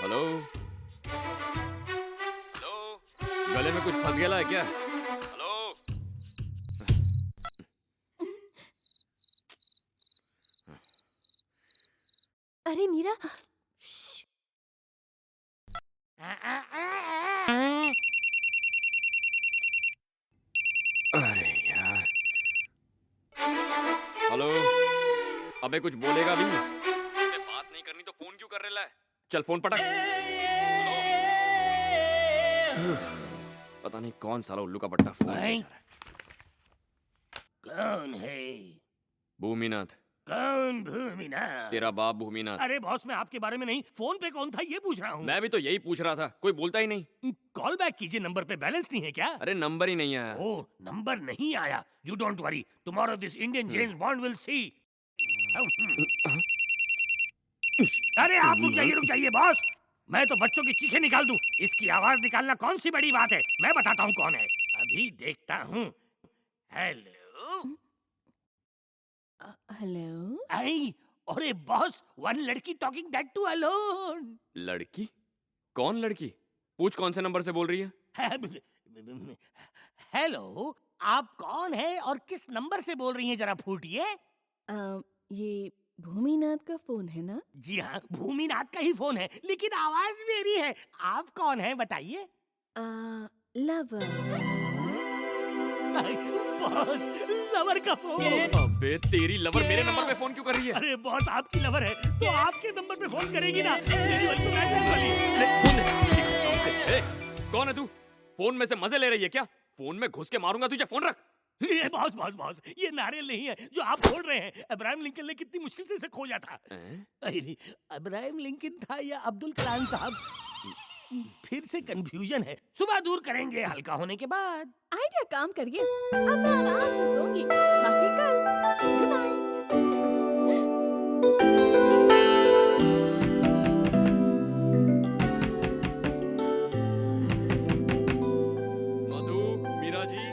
Hello hello, गले में कुछ फंस गया है क्या? हेलो। अरे मीरा, अरे यार। हेलो, अबे कुछ बोलेगा भी? अबे बात नहीं करनी तो फोन क्यों कर रहा है? चल फोन पटक। पता नहीं कौन साला उल्लू का बट्टा फोन भाई? किया जा रहा है। कौन है? भूमिनाथ, कौन भूमिनाथ? तेरा बाप भूमिनाथ। अरे बॉस, मैं आपके बारे में नहीं, फोन पे कौन था ये पूछ रहा हूँ। मैं भी तो यही पूछ रहा था, कोई बोलता ही नहीं। कॉल बैक कीजिए, नंबर पे बैलेंस नहीं है क्या? अरे नंबर ही नहीं आया। ओ, नंबर नहीं आया। You don't worry, tomorrow this Indian James bond will see. अरे आप रुक जाइए बॉस, मैं तो बच्चों की चीखें निकाल दूं। इसकी आवाज निकालना कौन सी बड़ी बात है? मैं बताता हूँ कौन है, अभी देखता हूँ। हेलो। हेलो। आई, अरे बॉस, वन लड़की टॉकिंग दैट टू अलोन। लड़की? कौन लड़की? पूछ कौन से नंबर से बोल रही है? हेलो, आप कौन है और किस नंबर से बोल रही हैं, जरा फूटिए। ये भूमिनाथ का फोन है ना? जी हाँ, भूमिनाथ का ही फोन है, लेकिन आवाज मेरी है। आप कौन है बताइए? लवर। बॉस, लवर का फोन। अबे तेरी लवर मेरे नंबर पे फोन क्यों कर रही है? अरे बॉस, आपकी लवर है तो आपके नंबर पे फोन करेगी ना। मेरी वाली तो मैसेज वाली। ले, फोन दे। ठीक काम से। कौन है तू? फोन में से मजे ले रही है क्या? फोन में घुस के मारूंगा तुझे, फोन रख। ये बॉस, ये नारियल नहीं है जो आप बोल रहे हैं। अब्राहम लिंकन ने कितनी मुश्किल से इसे खोजा था। अरे, अब्राहम लिंकन था या अब्दुल कलाम साहब, फिर से कंफ्यूजन है। सुबह दूर करेंगे हल्का होने के बाद। आइडिया काम करिए, अब मैं आराम से सोऊंगी, बाकी कल। Good night. मधु, मीरा जी।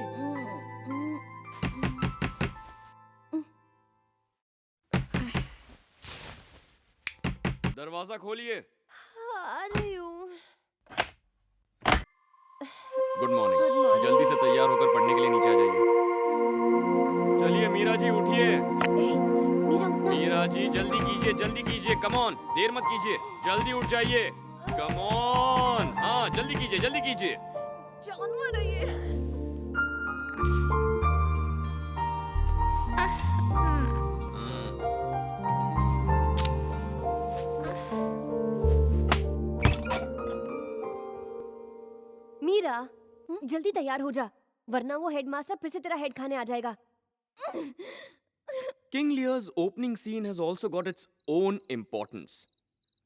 दरवाजा खोलिए। आ रही हूँ। Good morning. जल्दी से तैयार होकर पढ़ने के लिए नीचे आ जाइए। चलिए मीरा जी उठिए। मीरा उठना। मीरा जी जल्दी कीजिए, कम ऑन, देर मत कीजिए, जल्दी उठ जाइए, कम ऑन। हाँ जल्दी कीजिए। जानवर है ये। मीरा, जल्दी तैयार हो जा, वरना वो हेडमास्टर फिर से तेरा हेड खाने आ जाएगा। King Lear's opening scene has also got its own importance.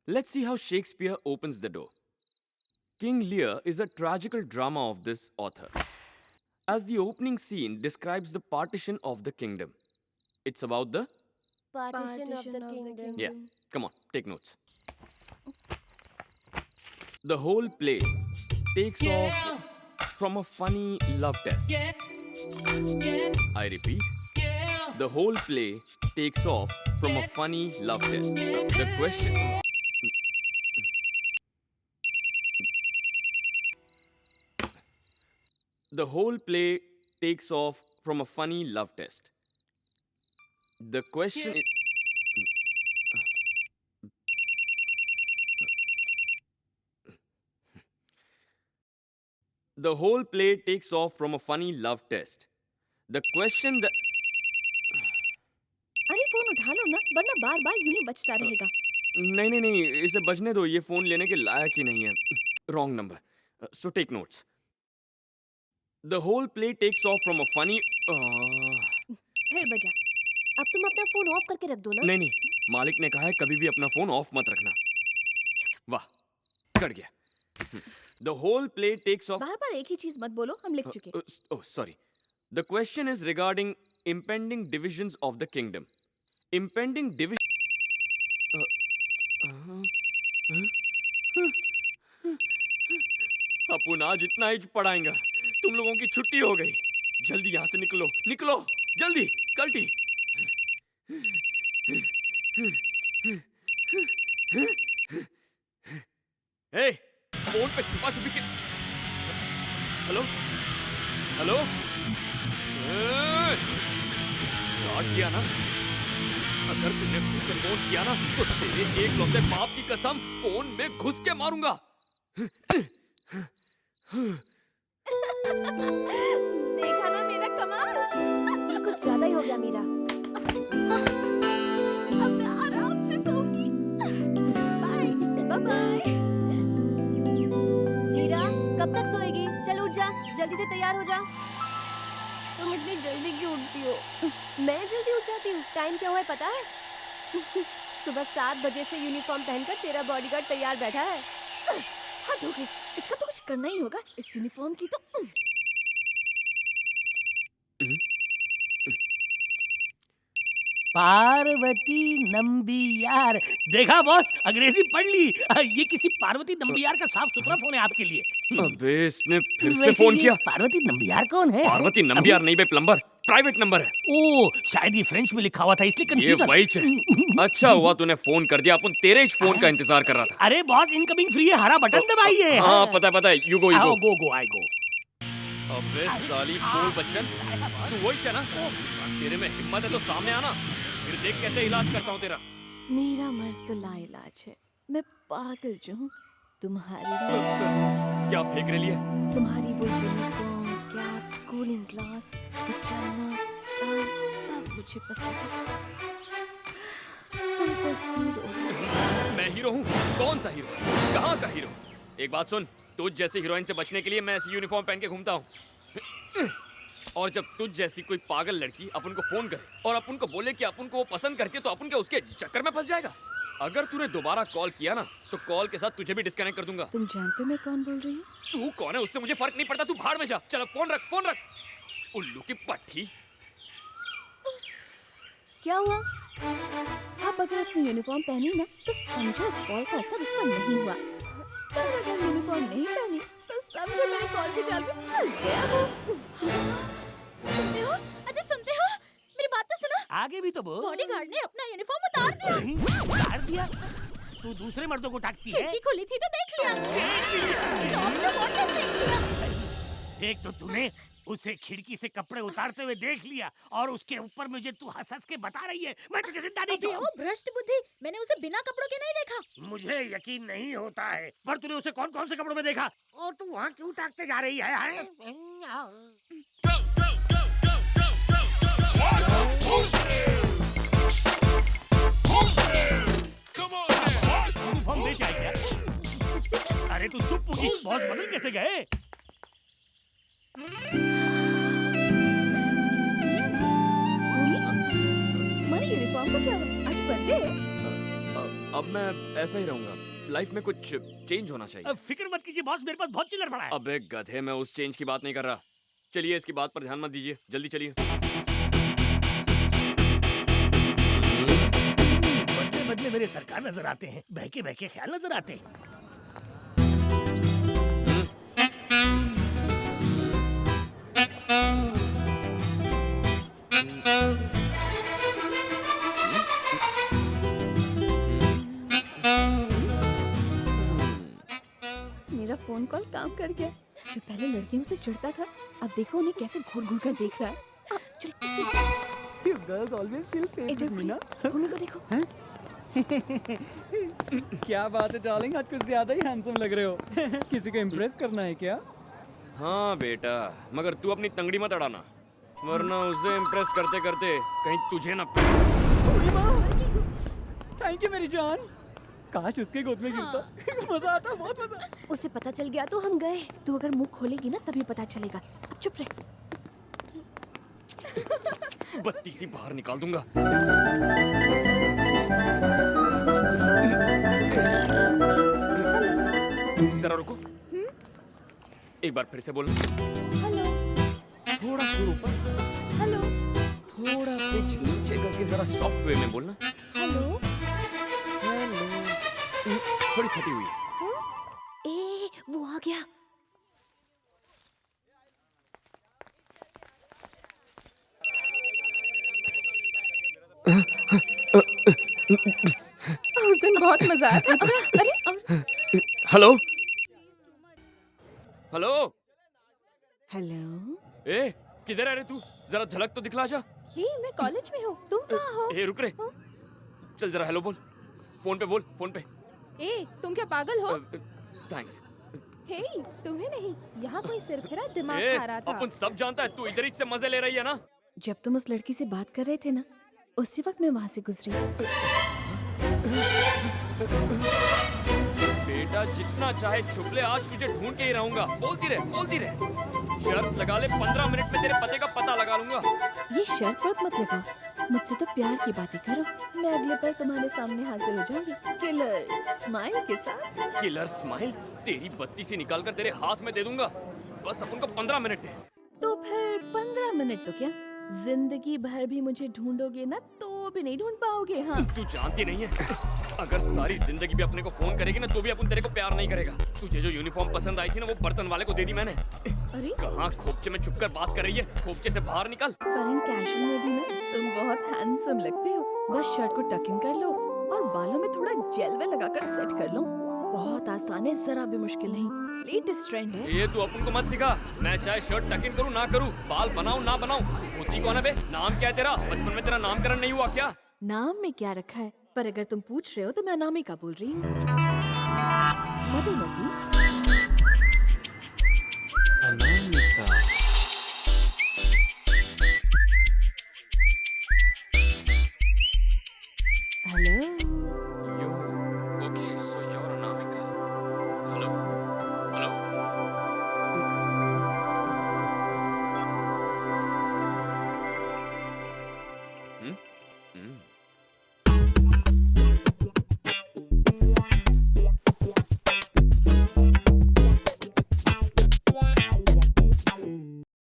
Let's see how Shakespeare opens the door. King Lear is a tragical drama of this author, as the opening scene describes the partition of the kingdom. It's about the... Partition of the kingdom. Yeah, come on, take notes. The whole play takes off from a funny love test. I repeat, the whole play takes off from a funny love test. The question... The whole play takes off from a funny love test. The question is... The whole play takes off from a funny love test. The question that... अरे phone उठा लो ना, वरना बार बार यूं ही बजता रहेगा। नहीं, इसे बजने दो, ये फोन लेने के लायक ही नहीं है। Wrong number. So take notes. The whole play takes off from a funny... फिर बजा। अब तुम अपना फोन ऑफ करके रख दो ना। नहीं, मालिक ने कहा है कभी भी अपना फोन ऑफ मत रखना। वाह, कट गया। The whole play takes off... बार बार एक ही चीज मत बोलो, हम लिख चुके। Oh, sorry. The question is regarding impending divisions of the kingdom. Impending division... अपुन आज इतना ही पढ़ाएंगा, तुम लोगों की छुट्टी हो गई। जल्दी यहाँ से निकलो, जल्दी, कल्टी। फोन पे छुपा छुपी के। हेलो हेलो, काट दिया ना? अगर तुमने फिर से फोन किया ना तो तेरे एक लौते बाप की कसम फोन में घुस के मारूंगा। देखा ना मेरा कमाल? कुछ ज्यादा ही हो गया मीरा। अब मैं आराम से सोऊंगी। Bye bye. मीरा कब तक सोएगी? चल उठ जा, जल्दी से तैयार हो जा। तुम इतनी जल्दी क्यों उठती हो? मैं जल्दी उठ जाती हूँ। टाइम क्या हुआ है पता है? सुबह 7 बजे से यूनिफॉर्म पहनकर तेरा बॉडीगार्ड तैयार बैठा है। हद हो गई, इसका तो कुछ करना ही होगा। इस यूनिफॉर्म की तो पार्वती नंबियार। देखा बॉस, अंग्रेजी पढ़ ली। ये किसी पार्वती नंबियार का साफ सुथरा फोन है आपके लिए। अबे इसने फिर से वैसे फोन ये किया। पार्वती नंबियार कौन है? पार्वती नंबियार नहीं बे, प्लम्बर। प्राइवेट नंबर है। ओ, शायद ये फ्रेंच में लिखा हुआ था इसलिए ये कंफ्यूजन। वही है। अच्छा हुआ तूने फोन कर दिया, अपन तेरे ही फोन का इंतजार कर रहा था। अरे बॉस, इनकमिंग फ्री है, हरा बटन दबाइए। हाँ पता है, यू गो आओ, गो आई गो। अबे साली बोल बच्चन, तू वही है ना? तेरे में हिम्मत है तो सामने आना, फिर देख कैसे इलाज करता हूँ तेरा। मेरा मर्ज तो लाइलाज है। मैं पागल जो हूँ तुम्हारे लिए। क्या फेंक रही है? तुम्हारी वो यूनिफॉर्म, कैप, कूलिंग ग्लास, वो चलना, स्टाइल सब मुझे पसंद है। तुम तो हीरो हो। मैं हीरो हूँ? कौन सा हीरो? कहाँ का हीरो? एक बात सुन, तुझ जैसी हीरोइन से बचने के लिए मैं ऐसी यूनिफॉर्म पहन के घूमता हूँ। और जब तुझ जैसी कोई पागल लड़की अपन को फोन करे और अपन को बोले कि अपन को वो पसंद करती है तो अपन क्या उसके चक्कर में फंस जाएगा? अगर तूने दोबारा कॉल किया ना तो कॉल के साथ तुझे भी डिस्कनेक्ट कर दूंगा। तुम जानते हो मैं कौन बोल रही हूँ? तू कौन है उससे मुझे फर्क नहीं पड़ता, तू भाड़ में जा। चल फोन रख, फोन रख। उल्लू की पट्टी। क्या हुआ? अब अगर उसने यूनिफॉर्म पहनी ना तो समझो इस कॉल का असर उस पर नहीं हुआ। पर अगर यूनिफॉर्म नहीं पहनी तो समझो मेरे कॉल के जाल में फंस गया वो। सुनते हो? अच्छा सुनते हो? मेरी बात तो सुनो। आगे भी तो बोल। बॉडीगार्ड ने अपना यूनिफॉर्म उतार दिया। उतार दिया? तू दूसरे मर्दों को टाकती है? खिड़की खुली थी तो देख लिया। टॉप पे बॉटम देख लिया। एक तो तूने उसे खिड़की से कपड़े उतारते हुए देख लिया और उसके ऊपर मुझे तू हंस के बता रही है। मैं तुझे जिंदा नहीं अबे छोड़। वो भ्रष्ट बुद्धि, मैंने उसे बिना कपड़ों के नहीं देखा। मुझे यकीन नहीं होता है, पर तूने उसे कौन कौन से कपड़ों में देखा और तू वहाँ क्यों टाकते जा रही है? यूनिफॉर्म बेच आए क्या? अरे तू चुप होगी, बॉस बदल कैसे गए? तुम्हारी यूनिफॉर्म को क्या हुआ? आज बर्थडे है? अब मैं ऐसा ही रहूंगा। लाइफ में कुछ चेंज होना चाहिए। फिक्र मत कीजिए बॉस, मेरे पास बहुत चिल्लर पड़ा है। अबे गधे, मैं उस चेंज की बात नहीं कर रहा। चलिए इसकी बात पर ध्यान मत दीजिए, जल्दी चलिए। बदले बदले मेरे सरकार नजर आते हैं, बहके बहके ख्याल नजर आते हैं। मेरा फोन कॉल काम कर गया। जो पहले लड़कियों से चिढ़ता था अब देखो उन्हें कैसे घूर घूर कर देख रहा है। चलो You girls always feel safe with me, ना? भूमि को देखो। क्या बात है डार्लिंग, आज कुछ ज्यादा ही हैंडसम लग रहे हो। किसी को इम्प्रेस करना है क्या? हाँ बेटा, मगर तू अपनी तंगड़ी मत अड़ाना, वरना उसे इम्प्रेस करते करते कहीं तुझे ना। थैंक यू मेरी जान। काश उसके गोद में गिरता। मजा आता, बहुत मजा। उसे पता चल गया तो हम गए। तू अगर मुंह खोलेगी ना तभी पता चलेगा। अब चुप रह। बत्ती सी बाहर निकाल दूंगा। जरा रुको, एक बार फिर से बोलना। हेलो थोड़ा सुर ऊपर, हेलो थोड़ा पिच नीचे करके जरा सॉफ्ट वे में बोलना। हेलो। थोड़ी फटी हुई है। ए वो आ गया। उस दिन बहुत मजा आया था। अरे हेलो, हेलो हेलो। ए किधर है रे तू? जरा झलक तो दिखला जा। हे मैं कॉलेज में हूँ, तुम कहाँ हो? ए रुक रे, चल जरा हेलो बोल। फोन पे बोल, फोन पे। ए तुम क्या पागल हो? थैंक्स। हे तुम्हें नहीं, यहाँ कोई सिरफिरा दिमाग ए खा रहा था। अपन सब जानता है तू इधर ही से मजे ले रही है ना। जब तुम उस लड़की से बात कर रहे थे ना, उसी वक्त मैं वहाँ से गुजरी। बेटा जितना चाहे छुप ले, आज तुझे ढूंढ के ही रहूंगा। बोलती रहे, बोलती रहे। शर्त लगा ले, 15 मिनट में तेरे पते का पता लगा लूंगा। ये शर्त वर्त मत लगाओ, मुझसे तो प्यार की बातें करो। मैं अगले पल तुम्हारे सामने हाजिर हो जाऊंगी, किलर स्माइल के साथ। Killer smile? तेरी बत्ती से निकाल कर तेरे हाथ में दे दूंगा। बस अपन को 15 मिनट दे। तो फिर 15 मिनट तो क्या, जिंदगी भर भी मुझे ढूंढोगे ना तो भी नहीं ढूंढ पाओगे। हाँ तू जानती नहीं है, अगर सारी जिंदगी भी अपने को फोन करेगी ना तो भी अपन तेरे को प्यार नहीं करेगा। तुझे जो यूनिफॉर्म पसंद आई थी ना, वो बर्तन वाले को दे दी मैंने। अरे कहाँ खोपचे में छुपकर बात कर रही है? खोपचे से बाहर निकल। पर इन कैजुअल में भी ना तुम बहुत हैंडसम लगते हो। बस शर्ट को टक इन कर लो और बालों में थोड़ा जेल वेल लगाकर सेट कर लो। बहुत आसान है, जरा भी मुश्किल नहीं। लेटेस्ट ट्रेंड है। ये तू अपन को मत सिखा। मैं चाहे शर्ट टक इन करूँ ना करूँ, बाल बनाऊँ ना बनाऊँ, होती कौन है बे? नाम क्या है तेरा? बचपन में तेरा नामकरण नहीं हुआ क्या? नाम में क्या रखा है, पर अगर तुम पूछ रहे हो तो मैं अनामिका बोल रही हूँ। Madhumati. Hello. You okay? So you're Anamika. Hello? Hello? Hmm? Hmm.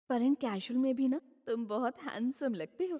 पर इन कैजुअल में भी ना तुम बहुत हैंडसम लगते हो।